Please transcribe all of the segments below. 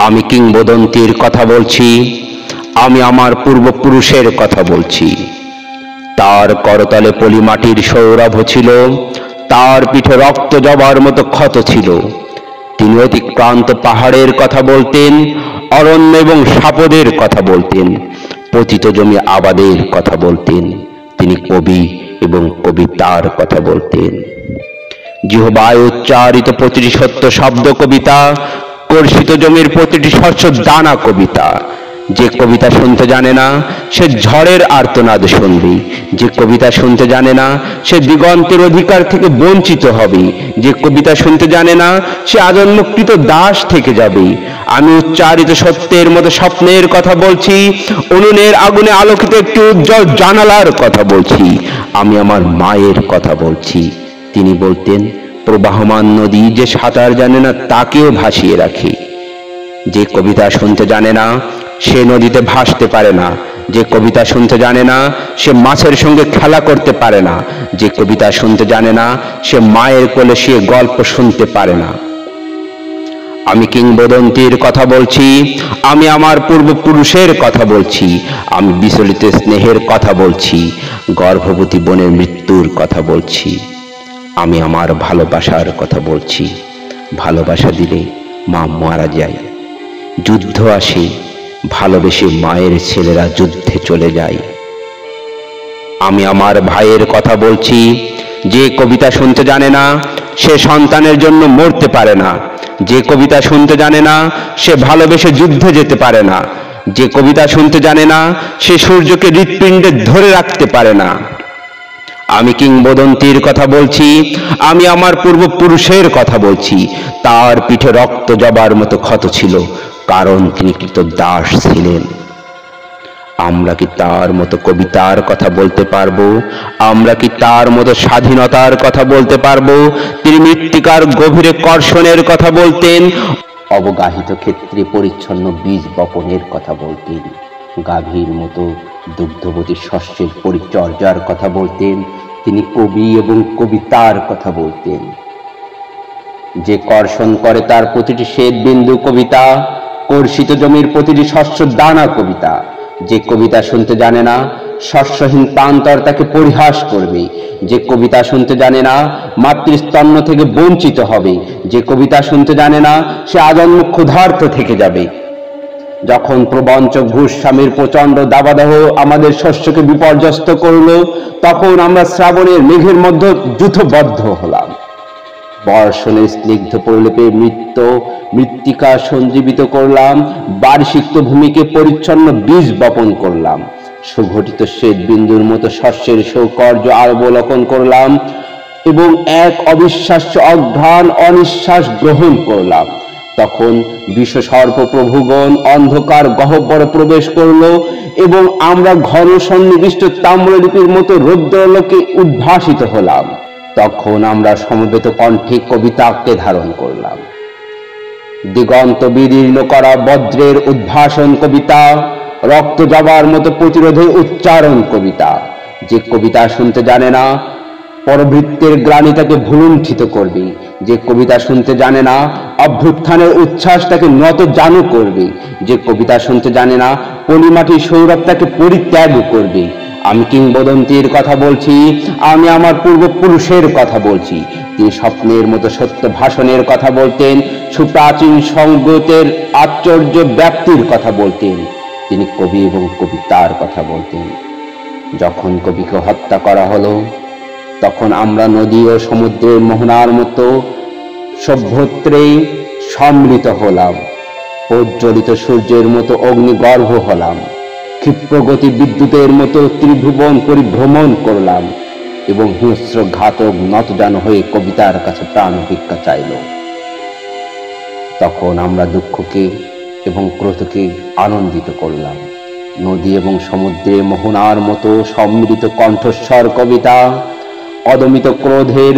আমি কিংবদন্তির কথা বলছি, আমি আমার পূর্বপুরুষের কথা বলছি। তার করতলে পলিমাটির সৌরভ ছিল, তার পিঠে রক্ত জবার মতো ক্ষত ছিল। তিনি অতিক্রান্ত পাহাড়ের কথা বলতেন, অরণ্য এবং সাপদের কথা বলতেন, পতিত জমি আবাদের কথা বলতেন। তিনি কবি এবং কবিতার কথা বলতেন। জিহ্বায় উচ্চারিত প্রতিটি সত্য শব্দ কবিতা, কর্ষিত জমির প্রতিটি শস্য দানা কবিতা। যে কবিতা শুনতে জানে না সে ঝড়ের আর্তনাদ শুনবে, যে কবিতা শুনতে জানে না সে দিগন্তের অধিকার থেকে বঞ্চিত হবে, যে কবিতা শুনতে জানে না সে আজন্মকৃত দাস থেকে যাবে। আমি উচ্চারিত সত্যের মতো স্বপ্নের কথা বলছি, উনুনের আগুনে আলোকিত একটি উজ্জ্বল জানালার কথা বলছি। আমি আমার মায়ের কথা বলছি। তিনি বলতেন, প্রবাহমান নদী যে সাঁতার জানে না তাকেও ভাসিয়ে রাখে। যে কবিতা শুনতে জানে না সে নদীতে ভাসতে পারে না, যে কবিতা শুনতে জানে না সে মাছের সঙ্গে খেলা করতে পারে না, যে কবিতা শুনতে জানে না সে মায়ের কোলে শুয়ে গল্প শুনতে পারে না। আমি কিংবদন্তির কথা বলছি, আমি আমার পূর্বপুরুষের কথা বলছি, আমি বিচলিত স্নেহের কথা বলছি, গর্ভবতী বোনের মৃত্যুর কথা বলছি। আমি আমার ভালোবাসার কথা বলছি। ভালোবাসা দিলে মা মারা যায়, যুদ্ধ আসে, ভালোবেসে মায়ের ছেলেরা যুদ্ধে চলে যায়। আমি আমার ভাইয়ের কথা বলছি। যে কবিতা শুনতে জানে না সে সন্তানের জন্য মরতে পারে না, যে কবিতা শুনতে জানে না সে ভালোবেসে যুদ্ধে যেতে পারে না, যে কবিতা শুনতে জানে না সে সূর্যকে হৃৎপিণ্ডে ধরে রাখতে পারে না। আমি কিংবদন্তির কথা বলছি, আমি আমার পূর্বপুরুষের কথা বলছি। তার পিঠে রক্ত জবার মতো ক্ষত ছিল, কারণ তিনি কৃতদাস ছিলেন। আমরা কি তার মতো কবিতার কথা বলতে পারবো? আমরা কি তার মতো স্বাধীনতার কথা বলতে পারবো? তিনি মৃত্তিকার গভীরে কর্ষণের কথা বলতেন, অবগাহিত ক্ষেত্রে পরিচ্ছন্ন বীজ বপনের কথা বলতেন, গাভীর মতো দুগ্ধবতী শস্যের পরিচর্যার কথা বলতেন। তিনি কবি এবং কবিতার কথা বলতেন। যে কর্ষণ করে তার প্রতিটি শ্বেত বিন্দু কবিতা, কর্ষিত জমির প্রতিটি শস্য দানা কবিতা। যে কবিতা শুনতে জানে না শস্যহীন প্রান্তর তাকে পরিহাস করবে, যে কবিতা শুনতে জানে না মাতৃস্তন্য থেকে বঞ্চিত হবে, যে কবিতা শুনতে জানে না সে আজন্ম ক্ষুধার্ত থেকে যাবে। যখন প্রবঞ্চক ঘুষস্বামীর প্রচন্ড দাবাদাহ আমাদের শস্যকে বিপর্যস্ত করল, তখন আমরা শ্রাবণের মেঘের মধ্যে যূথবদ্ধ হলাম। বর্ষণের স্নিগ্ধ প্রলেপে মৃত্তিকা সঞ্জীবিত করলাম, বার্ষিক্ত ভূমিকে পরিচ্ছন্ন বীজ বপন করলাম, সুঘটিত শ্বেত বিন্দুর মতো শস্যের সৌকর্য অবলোকন করলাম এবং এক অবিশ্বাস্য অঘ্রাণ অনিশ্বাস গ্রহণ করলাম। তখন বিশ্বসর্প প্রভুগণ অন্ধকার গহ্বরে প্রবেশ করল এবং আমরা ঘন সন্নিবিষ্ট তাম্রলিপির মতো রৌদ্রলোকে উদ্ভাসিত হলাম। তখন আমরা সমবেত কণ্ঠে কবিতাকে ধারণ করলাম। দিগন্ত বিদীর্ণ করা বজ্রের উদ্ভাসন কবিতা, রক্ত জবার মতো প্রতিরোধের উচ্চারণ কবিতা। যে কবিতা শুনতে জানে না পরবৃত্তের গ্লানি তাকে ভুলুণ্ঠিত করবে, যে কবিতা শুনতে জানে না অভ্যুত্থানের উচ্ছ্বাস তাকে নত জানু করবে, যে কবিতা শুনতে জানে না পলিমাটির সৌরভ তাকে পরিত্যাগ করবে। আমি কিংবদন্তির কথা বলছি, আমি আমার পূর্বপুরুষের কথা বলছি। তিনি স্বপ্নের মতো সত্য ভাষণের কথা বলতেন, সুপ্রাচীন সঙ্গতের আশ্চর্য ব্যাপ্তির কথা বলতেন। তিনি কবি এবং কবিতার কথা বলতেন। যখন কবিকে হত্যা করা হলো, তখন আমরা নদী ও সমুদ্রের মোহনার মতো সভ্যত্রে সম্মিলিত হলাম, প্রজ্বলিত সূর্যের মতো অগ্নিগর্ভ হলাম, ক্ষিপ্রগতি বিদ্যুতের মতো ত্রিভুবন পরিভ্রমণ করলাম এবং হিংস্র ঘাতক নতজানু হয়ে কবিতার কাছে প্রাণ ভিক্ষা চাইল। তখন আমরা দুঃখকে এবং ক্রোধকে আনন্দিত করলাম। নদী এবং সমুদ্রে মোহনার মতো সম্মিলিত কণ্ঠস্বর কবিতা, অদমিত ক্রোধের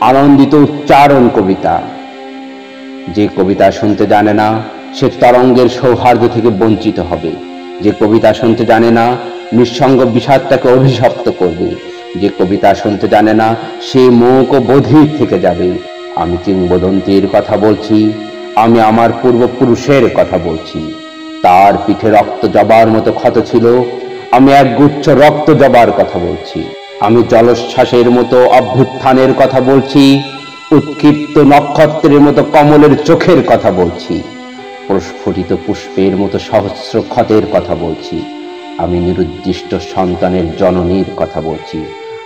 আনন্দিত উচ্চারণ কবিতা। যে কবিতা শুনতে জানে না সে তরঙ্গের সৌহার্দ্য থেকে বঞ্চিত হবে, যে কবিতা শুনতে জানে না নিঃসঙ্গ বিষাদ তাকে অভিশপ্ত করবে, যে কবিতা শুনতে জানে না সে মুক ও বধির থেকে যাবে। আমি কিংবদন্তির কথা বলছি, আমি আমার পূর্বপুরুষের কথা বলছি। তার পিঠে রক্ত জবার মতো ক্ষত ছিল, আমি এক গুচ্ছ রক্ত জবার কথা বলছি। আমি জলোচ্ছ্বাসের মতো অভ্যুত্থানের কথা বলছি, উৎক্ষিপ্ত নক্ষত্রের মতো কমলের চোখের কথা বলছি, প্রস্ফুটিত পুষ্পের মতো সহস্র ক্ষতের কথা বলছি। আমি নিরুদ্দিষ্ট সন্তানের জননীর কথা বলছি।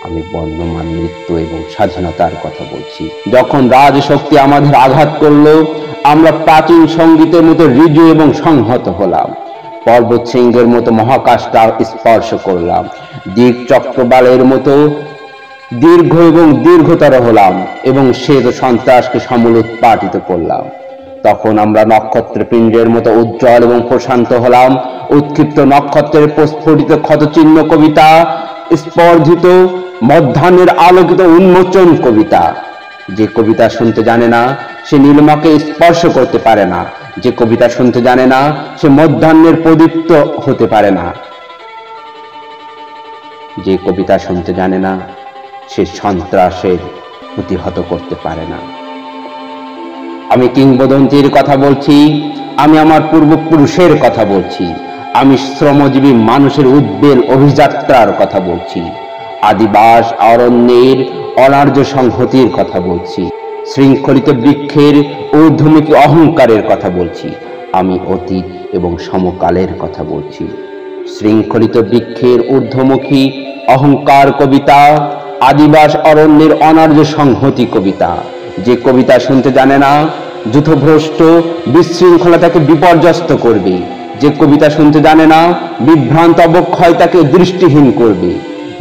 আমি বর্ণমান মৃত্যু এবং স্বাধীনতার কথা বলছি। যখন রাজশক্তি আমাদের আঘাত করলো, আমরা প্রাচীন সঙ্গীতের মতো ঋজু এবং সংহত হলাম। পর্বত শৃঙ্গের মতো মহাকাশটা স্পর্শ করলাম। দিক চক্রবালের মতো দীর্ঘ এবং দীর্ঘতর হলাম এবং শ্বেত সন্ত্রাসকে সমূল উৎপাটিত করলাম। তখন আমরা নক্ষত্রপিণ্ডের মতো উজ্জ্বল এবং প্রশান্ত হলাম। উৎক্ষিপ্ত নক্ষত্রের প্রস্ফুটিত ক্ষতচিহ্ন কবিতা, স্পর্ধিত মধ্যাহ্নের আলোকিত উন্মোচন কবিতা। যে কবিতা শুনতে জানে না সে নীলিমাকে স্পর্শ করতে পারে না। যে কবিতা শুনতে জানে না সে মধ্যাহ্নের প্রদীপ্ত হতে পারে না। যে কবিতা শুনতে জানে না সে সন্ত্রাসের প্রতিহত করতে পারে না। আমি কিংবদন্তির কথা বলছি, আমি আমার পূর্বপুরুষের কথা বলছি, আমি শ্রমজীবী মানুষের উদ্বেল অভিযাত্রার কথা বলছি, আদিবাস অরণ্যের অনার্য সংহতির কথা বলছি, শৃঙ্খলিত বৃক্ষের ঊর্ধ্বমুখী অহংকারের কথা বলছি। আমি অতীত এবং সমকালের কথা বলছি। শৃঙ্খলিত বৃক্ষের ঊর্ধ্বমুখী অহংকার কবিতা, আদিবাস অরণ্যের অনার্য সংহতি কবিতা। যে কবিতা শুনতে জানে না যুথভ্রষ্ট বিশৃঙ্খলা তাকে বিপর্যস্ত করবে। যে কবিতা শুনতে জানে না বিভ্রান্ত অবক্ষয় তাকে দৃষ্টিহীন করবে।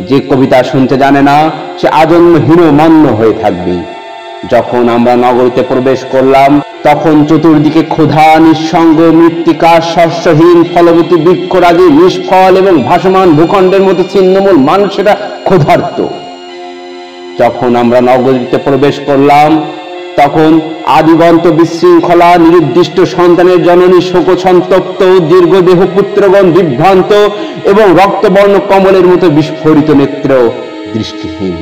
যে কবিতা শুনতে জানে না সে আজন্ম হীনমন্য হয়ে থাকবে। যখন আমরা নগরীতে প্রবেশ করলাম তখন চতুর্দিকে ক্ষুধা, নিঃসঙ্গ, মৃত্তিকা, শস্যহীন ফলবতী বৃক্ষরাজি, নিষ্ফল এবং ভাসমান ভূখণ্ডের মতো ছিন্নমূল মানুষেরা ক্ষুধার্ত। যখন আমরা নগরীতে প্রবেশ করলাম তখন আদিগন্ত বিশৃঙ্খলা, নির্দিষ্ট সন্তানের জননী শোকসন্তপ্ত, দীর্ঘদেহ পুত্রগণ বিভ্রান্ত এবং রক্তবর্ণ কমলের মতো বিস্ফোরিত নেত্র দৃষ্টিহীন।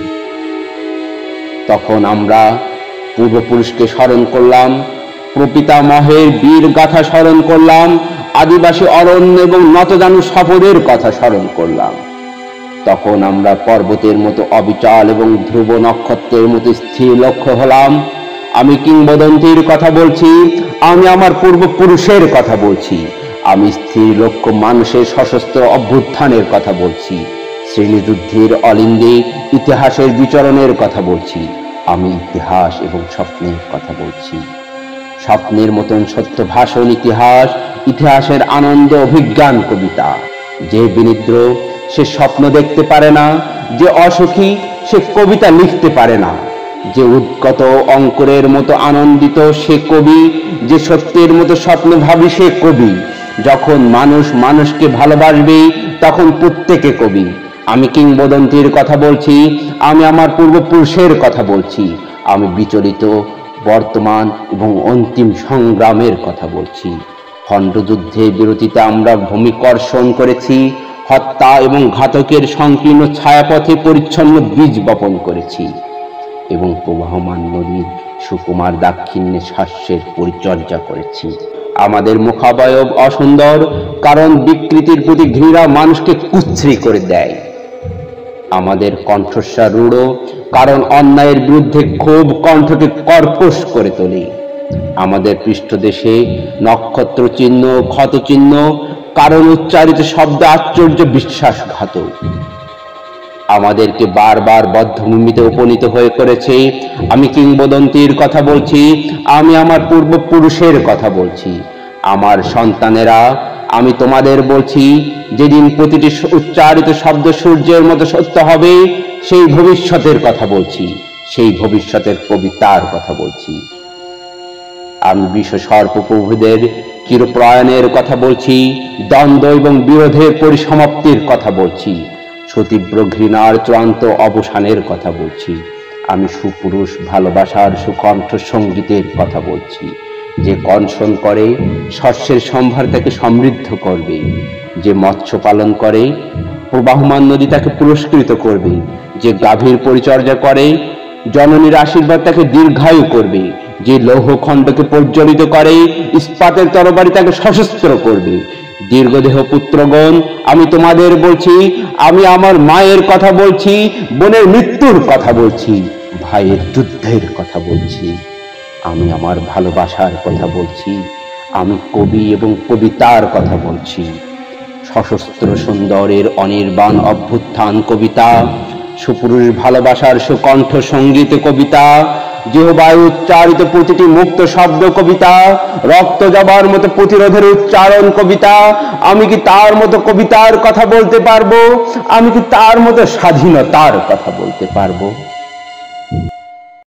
তখন আমরা পূর্বপুরুষকে স্মরণ করলাম, প্রপিতামহের বীর গাথা স্মরণ করলাম, আদিবাসী অরণ্য এবং নতজানু শপথের কথা স্মরণ করলাম। তখন আমরা পর্বতের মতো অবিচল এবং ধ্রুব নক্ষত্রের মতো স্থির লক্ষ্য হলাম। আমি কিংবদন্তির কথা বলছি, আমি আমার পূর্বপুরুষের কথা বলছি, আমি স্থির লক্ষ্য মানুষের সশস্ত্র অভ্যুত্থানের কথা বলছি, শ্রেণীযুদ্ধের অলিন্দে ইতিহাসের বিচরণের কথা বলছি। আমি ইতিহাস এবং স্বপ্নের কথা বলছি। স্বপ্নের মতন সত্য ভাষণ ইতিহাস, ইতিহাসের আনন্দ অভিজ্ঞান কবিতা। যে বিনিদ্র সে স্বপ্ন দেখতে পারে না, যে অসুখী সে কবিতা লিখতে পারে না, যে উদ্গত অঙ্কুরের মতো আনন্দিত সে কবি, যে সত্যের মতো স্বপ্ন ভাবি সে কবি। যখন মানুষ মানুষকে ভালোবাসবে তখন প্রত্যেকে কবি। আমি কিংবদন্তির কথা বলছি, আমি আমার পূর্বপুরুষের কথা বলছি, আমি বিচলিত বর্তমান এবং অন্তিম সংগ্রামের কথা বলছি। খণ্ডযুদ্ধের বিরতিতে আমরা ভূমিকর্ষণ করেছি, হত্যা এবং ঘাতকের সংকীর্ণ ছায়াপথে পরিচ্ছন্ন বীজ বপন করেছি এবং প্রবাহমান নদীর সুকুমার দাক্ষিণ্যে শস্যের পরিচর্যা করেছি। আমাদের মুখাবয়ব অসুন্দর কারণ বিকৃতির প্রতি ঘৃণা মানুষকে কুচ্ছিরি করে দেয়। আমাদের কণ্ঠস্বর রূঢ় কারণ অন্যায়ের বিরুদ্ধে ক্ষোভ কণ্ঠকে কর্কশ করে তোলে। আমাদের পৃষ্ঠদেশে নক্ষত্র চিহ্ন, ক্ষত চিহ্ন কারণ উচ্চারিত শব্দ আশ্চর্য বিশ্বাসঘাতক। আমাদেরকে বারবার বদ্ধভূমিতে উপনীত হয়ে করেছে। আমি কিংবদন্তির কথা বলছি, আমি আমার পূর্বপুরুষের কথা বলছি। আমার সন্তানেরা, আমি তোমাদের বলছি, যেদিন প্রতিটি উচ্চারিত শব্দ সূর্যের মতো সত্য হবে সেই ভবিষ্যতের কথা বলছি, সেই ভবিষ্যতের কবিতার কথা বলছি। আমি বিশ্ব সর্বপ্রভুদের চিরপ্রয়াণের কথা বলছি, দ্বন্দ্ব এবং বিরোধের পরিসমাপ্তির কথা বলছি, সুতীব্র ঘৃণার চূড়ান্ত অবসানের কথা বলছি। আমি সুপুরুষ ভালোবাসার সুকণ্ঠ সঙ্গীতের কথা বলছি, যে কনশন করে শস্যের সম্ভার তাকে সমৃদ্ধ করবে, যে মৎস্য পালন করে প্রবাহমান নদী তাকে পুরস্কৃত করবে, যে গাভীর পরিচর্যা করে জননীর আশীর্বাদ তাকে দীর্ঘায়ু করবে, যে লৌহখণ্ডকে প্রজ্বলিত করে ইস্পাতের তরবারি তাকে সশস্ত্র করবে। দীর্ঘদেহ পুত্রগণ, আমি তোমাদের বলছি, আমি আমার মায়ের কথা বলছি, বোনের মৃত্যুর কথা বলছি, ভাইয়ের যুদ্ধের কথা বলছি, আমি আমার ভালোবাসার কথা বলছি, আমি কবি এবং কবিতার কথা বলছি। সশস্ত্র সুন্দরের অনির্বাণ অভ্যুত্থান কবিতা, সুপুরুষ ভালোবাসার সুকণ্ঠ সঙ্গীত কবিতা, জিহ্বায় উচ্চারিত প্রতিটি মুক্ত শব্দ কবিতা, রক্ত জবার মতো প্রতিরোধের উচ্চারণ কবিতা। আমি কি তার মতো কবিতার কথা বলতে পারবো? আমি কি তার মতো স্বাধীনতার কথা বলতে পারবো?